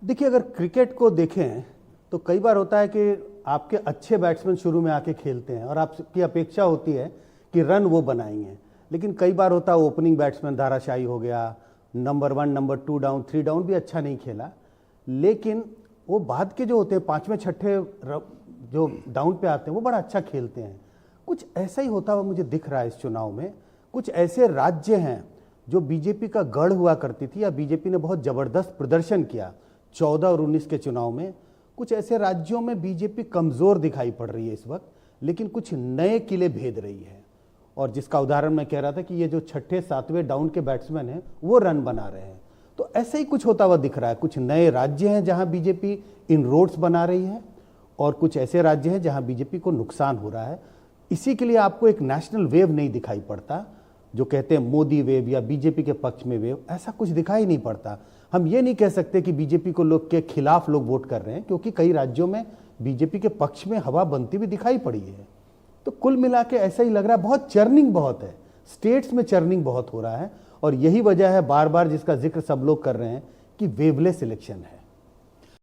देखिए, अगर क्रिकेट को देखें तो कई बार होता है कि आपके अच्छे बैट्समैन शुरू में आके खेलते हैं और आपकी अपेक्षा होती है कि रन वो बनाएंगे, लेकिन कई बार होता है ओपनिंग बैट्समैन धाराशायी हो गया, नंबर 1 नंबर 2 डाउन 3 डाउन भी अच्छा नहीं खेला, लेकिन वो बाद के जो होते हैं पाँचवें छठे जो डाउन पे आते हैं वो बड़ा अच्छा खेलते हैं। कुछ ऐसा ही होता हुआ मुझे दिख रहा है इस चुनाव में। कुछ ऐसे राज्य हैं जो बीजेपी का गढ़ हुआ करती थी या बीजेपी ने बहुत ज़बरदस्त प्रदर्शन किया 14 और 19 के चुनाव में, कुछ ऐसे राज्यों में बीजेपी कमज़ोर दिखाई पड़ रही है इस वक्त, लेकिन कुछ नए किले भेद रही है। और जिसका उदाहरण मैं कह रहा था कि ये जो छठे सातवें डाउन के बैट्समैन हैं वो रन बना रहे हैं, तो ऐसे ही कुछ होता हुआ दिख रहा है। कुछ नए राज्य हैं जहां बीजेपी इनरोड्स बना रही है और कुछ ऐसे राज्य हैं जहां बीजेपी को नुकसान हो रहा है। इसी के लिए आपको एक नेशनल वेव नहीं दिखाई पड़ता, जो कहते हैं मोदी वेव या बीजेपी के पक्ष में वेव, ऐसा कुछ दिखाई नहीं पड़ता। हम ये नहीं कह सकते कि बीजेपी को लोग के खिलाफ लोग वोट कर रहे हैं, क्योंकि कई राज्यों में बीजेपी के पक्ष में हवा बनती भी दिखाई पड़ी है। तो कुल मिला के ऐसा ही लग रहा है, बहुत चर्निंग बहुत है, स्टेट्स में चर्निंग बहुत हो रहा है, और यही वजह है बार बार जिसका जिक्र सब लोग कर रहे हैं कि वेवलेस इलेक्शन है।